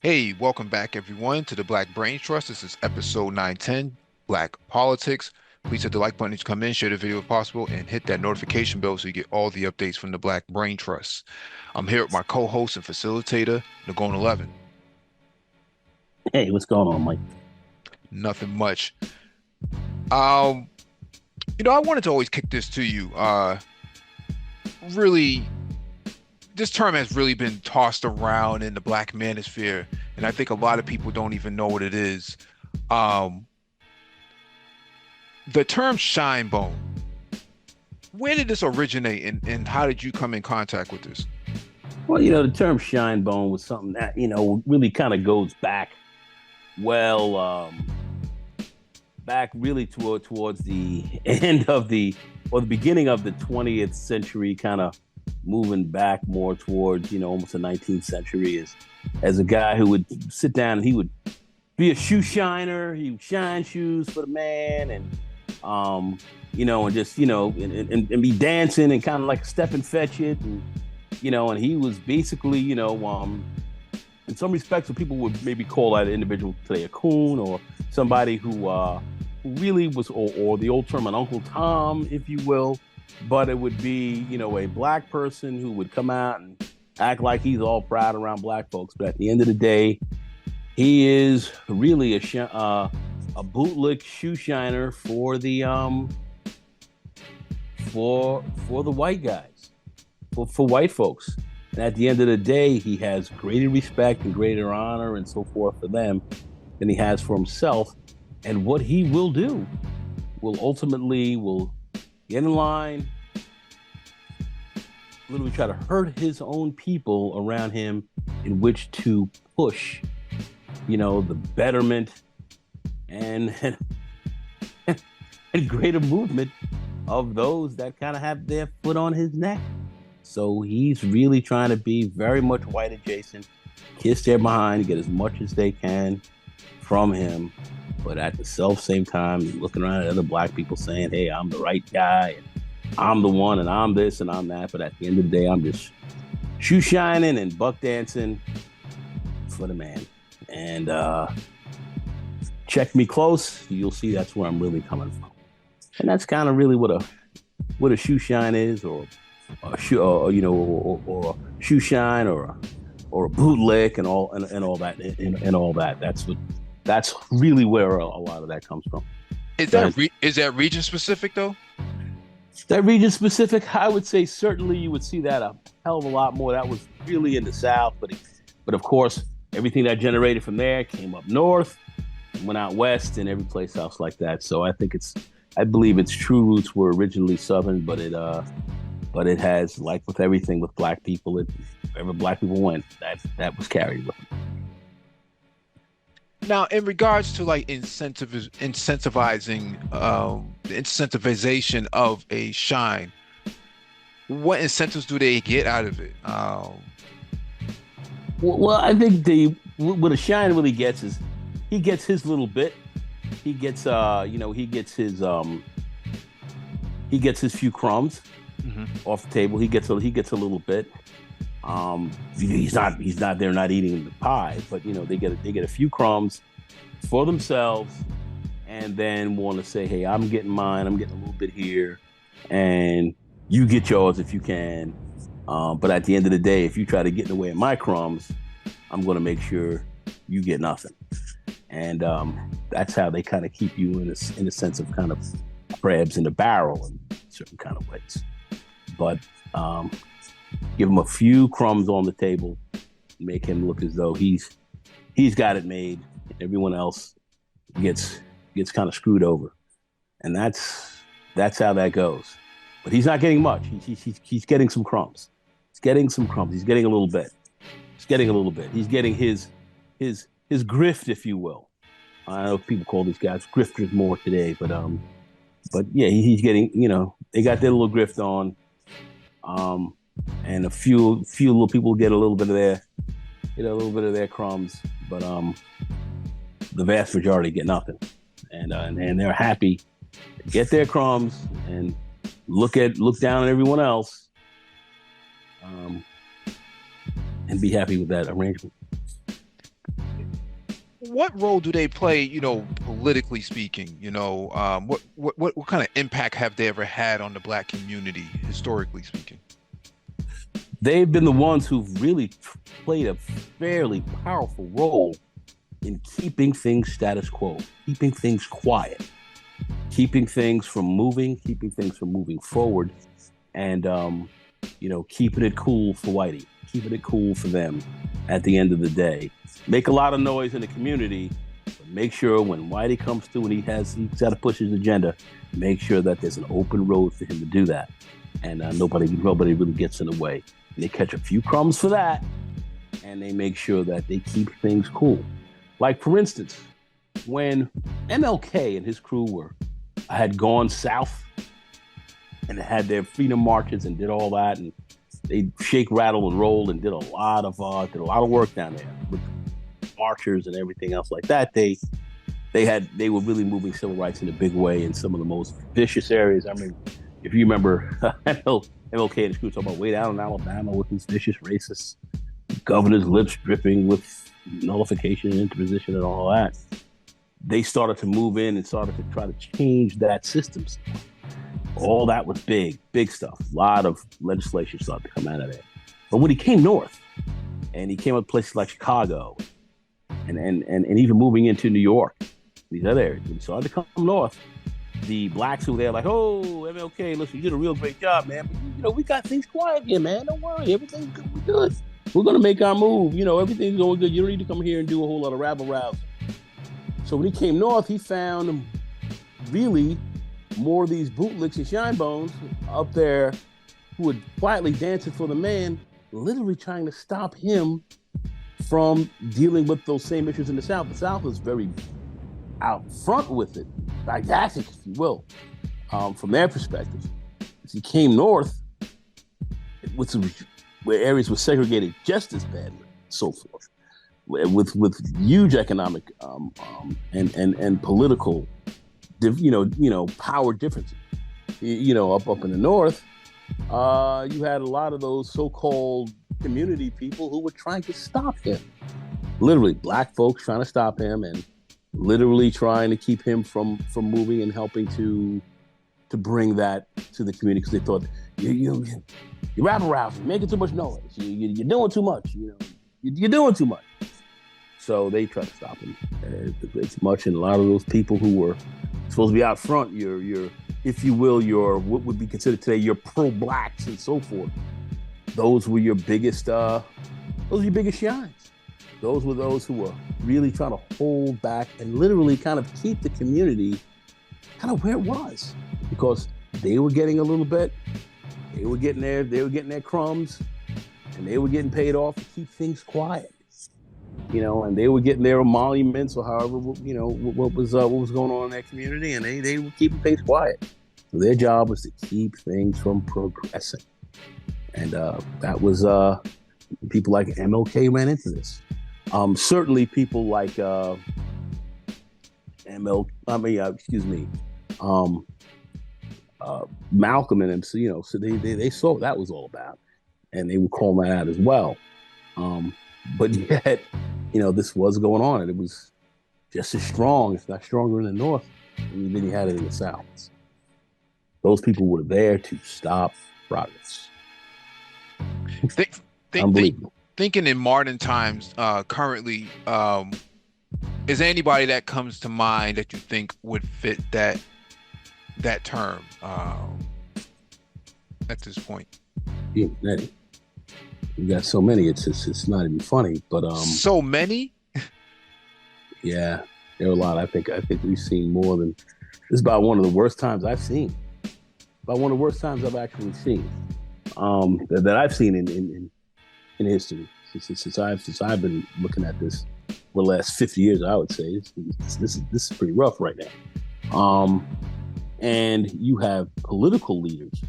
Hey, welcome back everyone to the Black Brain Trust. This is episode 910, Black Politics. Please hit the like button to come in, share the video if possible, and hit that notification bell so you get all the updates from the Black Brain Trust. I'm here with my co-host and facilitator, Nagon 11. Hey, what's going on, Mike? Nothing much. Um, I wanted to always kick this to you. Really, this term has really been tossed around in the Black manosphere, and I think a lot of people don't even know what it is. Um, the term ShineBone, where did this originate and how did you come in contact with this? Well, the term shine bone was something that, really kind of goes back, well, back really towards the end of or the beginning of the 20th century, kind of moving back more towards, almost the 19th century as a guy who would sit down and he would be a shoe shiner. He would shine shoes for the man and just, and be dancing and kind of like step and fetch it. And he was basically, in some respects, what people would maybe call that individual today a coon or somebody who really was, or the old term, an Uncle Tom, if you will. But it would be, a black person who would come out and act like he's all proud around black folks. But at the end of the day, he is really a bootlick shoe shiner for the for the white guys, for white folks. And at the end of the day, he has greater respect and greater honor and so forth for them than he has for himself. And what he will do will ultimately get in line, literally try to hurt his own people around him in which to push, the betterment and greater movement of those that kind of have their foot on his neck. So he's really trying to be very much white adjacent, kiss their behind, get as much as they can from him. But at the same time, he's looking around at other black people saying, hey, I'm the right guy, and I'm the one, and I'm this, and I'm that. But at the end of the day, I'm just shoe shining and buck dancing for the man. And check me close, you'll see that's where I'm really coming from. And that's kind of really what a shoe shine is, or a shoe, or a shoe shine, or a bootlick, and all that, and all that. That's really where a lot of that comes from. Is that region specific though? That region specific, I would say certainly you would see that a hell of a lot more. That was really in the South, but of course everything that generated from there came up north, went out west, and every place else like that. So I believe its true roots were originally Southern, but it has, like with everything with black people, wherever black people went, that was carried with them. Now, in regards to like the incentivization of a shine, what incentives do they get out of it? Well, I think what a shine really gets is he gets his little bit. He gets his few crumbs off the table. He gets a little bit. He's not there not eating the pie, but they get a few crumbs for themselves, and then want to say, hey, I'm getting mine. I'm getting a little bit here, and you get yours if you can. But at the end of the day, if you try to get in the way of my crumbs, I'm going to make sure you get nothing. And that's how they kind of keep you in a sense of kind of crabs in the barrel in certain kind of ways. But give him a few crumbs on the table, make him look as though he's got it made. Everyone else gets kind of screwed over, and that's how that goes. But he's not getting much. He's getting some crumbs. He's getting some crumbs. He's getting a little bit. He's getting his grift, if you will. I know people call these guys grifters more today, but yeah, he's getting. They got their little grift on. And a few little people get a little bit of their crumbs, but the vast majority get nothing, and they're happy to get their crumbs and look down on everyone else, and be happy with that arrangement. what role do they play, politically speaking? What kind of impact have they ever had on the black community, historically speaking? They've been the ones who've really played a fairly powerful role in keeping things status quo, keeping things quiet, keeping things from moving, forward, and keeping it cool for Whitey, keeping it cool for them. At the end of the day, make a lot of noise in the community, but make sure when Whitey comes through and he's got to push his agenda, make sure that there's an open road for him to do that, and nobody really gets in the way. And they catch a few crumbs for that, and they make sure that they keep things cool. Like, for instance, when MLK and his crew had gone south and had their freedom marches and did all that, and they shake, rattle, and roll, and did a lot of work down there with marchers and everything else like that. They were really moving civil rights in a big way in some of the most vicious areas. I mean, if you remember, MLK and his crew talking about way down in Alabama with these vicious racists, governor's lips dripping with nullification and interposition and all that. They started to move in and started to try to change that system. All that was big stuff. A lot of legislation started to come out of there. But when he came north, and he came up to places like Chicago, and even moving into New York, these other areas, when he started to come north, the blacks who were there like, oh, MLK, listen, you did a real great job, man. But, we got things quiet here, man. Don't worry, everything's good. We're gonna make our move. Everything's going good. You don't need to come here and do a whole lot of rabble-rouse. So when he came north, he found really more of these bootlicks and ShineBones up there who were quietly dancing for the man, literally trying to stop him from dealing with those same issues in the South. The South was very out front with it, didactic, if you will, from their perspective. As he came north, where areas were segregated just as badly, so forth, with huge economic and political power differences. Up in the north, you had a lot of those so-called community people who were trying to stop him. Literally, black folks trying to stop him and literally trying to keep him from moving and helping to bring that to the community, because they thought you're rabble-rousing, making too much noise. You're doing too much. You're doing too much. So they tried to stop him as much, and a lot of those people who were supposed to be out front, your if you will, your what would be considered today your pro-blacks and so forth. Those were your biggest shines. Those were those who were really trying to hold back and literally kind of keep the community kind of where it was, because they were getting a little bit, they were getting their crumbs, and they were getting paid off to keep things quiet. And they were getting their emoluments or however, what was going on in their community, and they were keeping things quiet. So their job was to keep things from progressing. And that was, people like MLK ran into this. Certainly people like Malcolm and them, so they saw what that was all about, and they were calling that out as well. But yet, this was going on, and it was just as strong, if not stronger, in the north than you had it in the south. Those people were there to stop progress. Thinking in modern times, currently, is there anybody that comes to mind that you think would fit that term at this point? Yeah, we got so many, it's not even funny. But so many. Yeah, there are a lot. I think we've seen more than. This is about one of the worst times I've seen. About one of the worst times I've actually seen. That I've seen in history since I've been looking at this for the last 50 years. I would say this is pretty rough right now. And you have political leaders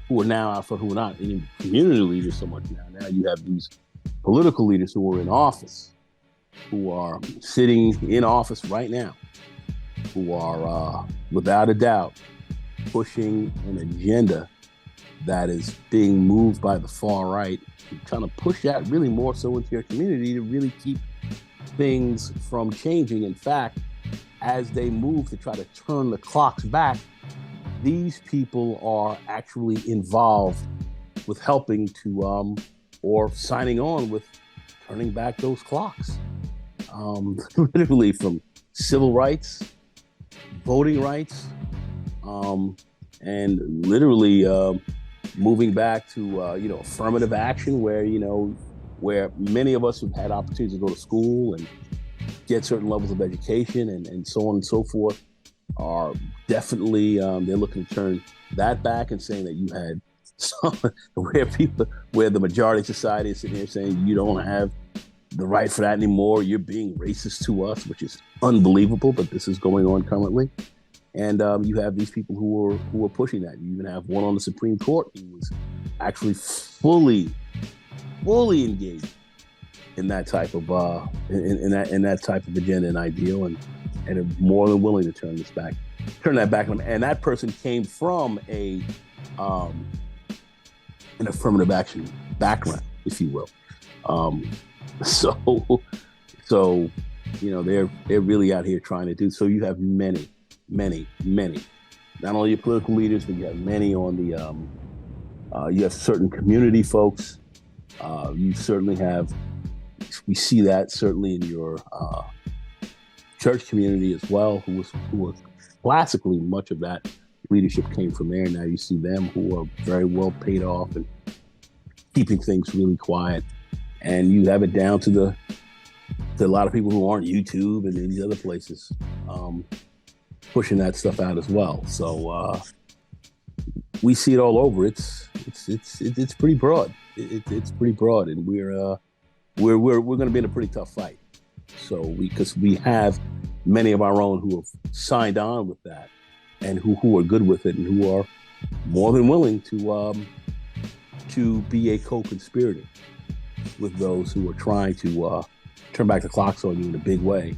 who are now out front, who are not any community leaders so much now. Now you have these political leaders who are in office, who are sitting in office right now, who are, without a doubt, pushing an agenda that is being moved by the far right, trying to push that really more so into your community to really keep things from changing. In fact, as they move to try to turn the clocks back, these people are actually involved with helping to, or signing on with turning back those clocks. Literally from civil rights, voting rights, and literally moving back to affirmative action, where many of us have had opportunities to go to school and get certain levels of education and so on and so forth, are definitely they're looking to turn that back and saying that you had some where the majority of society is sitting here saying you don't have the right for that anymore. You're being racist to us, which is unbelievable, but this is going on currently. And you have these people who are pushing that. You even have one on the Supreme Court who was actually fully engaged in that type of in that type of agenda and ideal, and are more than willing to turn that back on them. And that person came from an affirmative action background, if you will. So they're really out here trying to do. So you have many, not only your political leaders, but you have many on the you have certain community folks. You certainly have. We see that certainly in your church community as well, who was classically much of that leadership came from there. Now you see them who are very well paid off and keeping things really quiet. And you have it down to a lot of people who aren't YouTube and these other places pushing that stuff out as well. So we see it all over. It's pretty broad. It's pretty broad, and we're going to be in a pretty tough fight. So because we have many of our own who have signed on with that, and who are good with it, and who are more than willing to be a co-conspirator with those who are trying to turn back the clocks on you in a big way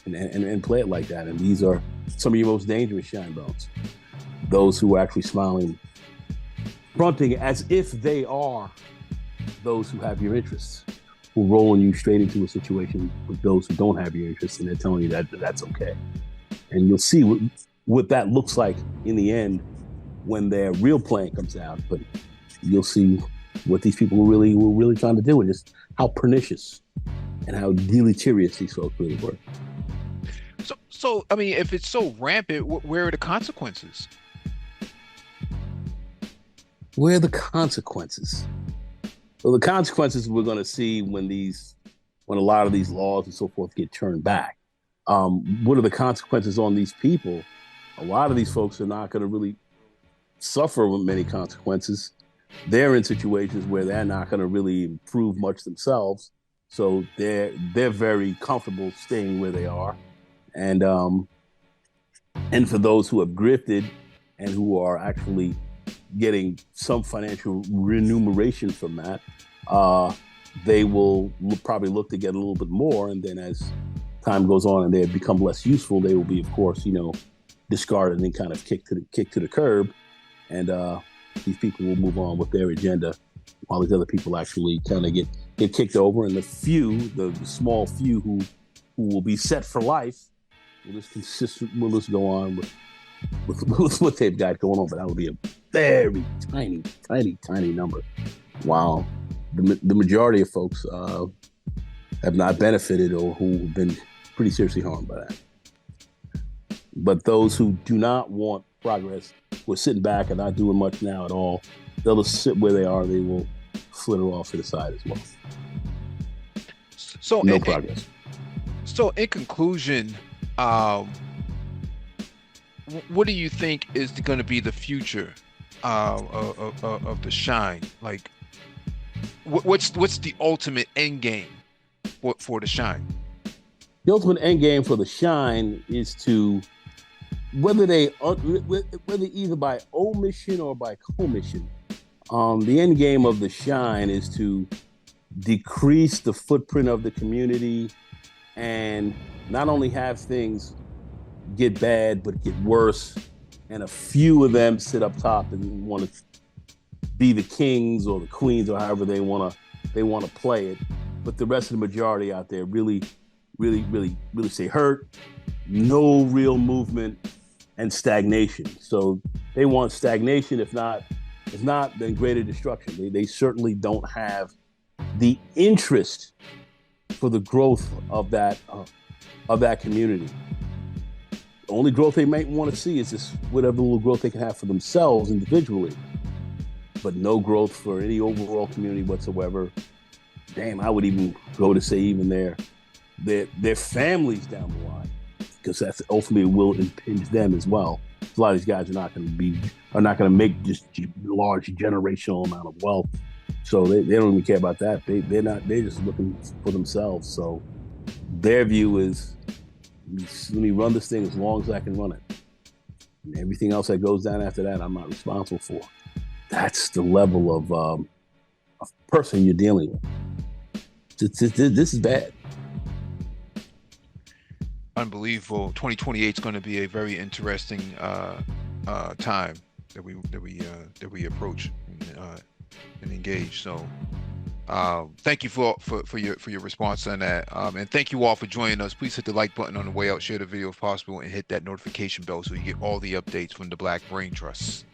and play it like that. And these are some of your most dangerous ShineBones. Those who are actually smiling, fronting as if they are those who have your interests, who are rolling you straight into a situation with those who don't have your interests, and they're telling you that that's okay. And you'll see what that looks like in the end when their real plan comes out. But you'll see what these people were really trying to do, and just how pernicious and how deleterious these folks really were. So I mean, if it's so rampant, where are the consequences? Where are the consequences? Well, the consequences we're going to see when a lot of these laws and so forth get turned back. What are the consequences on these people? A lot of these folks are not going to really suffer many consequences. They're in situations where they're not going to really improve much themselves, so they're very comfortable staying where they are. And for those who have grifted and who are actually getting some financial remuneration from that, they will probably look to get a little bit more. And then as time goes on and they become less useful, they will be, of course, discarded and kind of kicked to the curb. And these people will move on with their agenda, while these other people actually kind of get kicked over. And the small few who will be set for life will just go on with what they've got going on. But that will be a very tiny number. Wow. The majority of folks have not benefited, or who have been pretty seriously harmed by that. But those who do not want progress, who are sitting back and not doing much now at all, they'll just sit where they are. They will flitter off to the side as well. So no progress. So in conclusion, what do you think is going to be the future of the Shine? Like, what's the ultimate end game for the Shine? The ultimate end game for the Shine is to, whether either by omission or by commission, the end game of the Shine is to decrease the footprint of the community, and not only have things get bad, but get worse, and a few of them sit up top and want to be the kings or the queens, or however they want to play it. But the rest of the majority out there really really stay hurt. No real movement and stagnation. So they want stagnation. If not, then greater destruction. They certainly don't have the interest for the growth of that community. The only growth they might want to see is this whatever little growth they can have for themselves individually, but no growth for any overall community whatsoever. Damn, I would even go to say even their families down the line, because that's ultimately will impinge them as well. A lot of these guys are not going to make just large generational amount of wealth, so they don't even care about that. They're just looking for themselves. So their view is, let me run this thing as long as I can run it, and everything else that goes down after that, I'm not responsible for. That's the level of person you're dealing with. This is bad. Unbelievable. 2028 is going to be a very interesting time that we approach and engage. So thank you for your response on that, and thank you all for joining us. Please hit the like button on the way out, share the video if possible, and hit that notification bell so you get all the updates from the Black Brain Trust.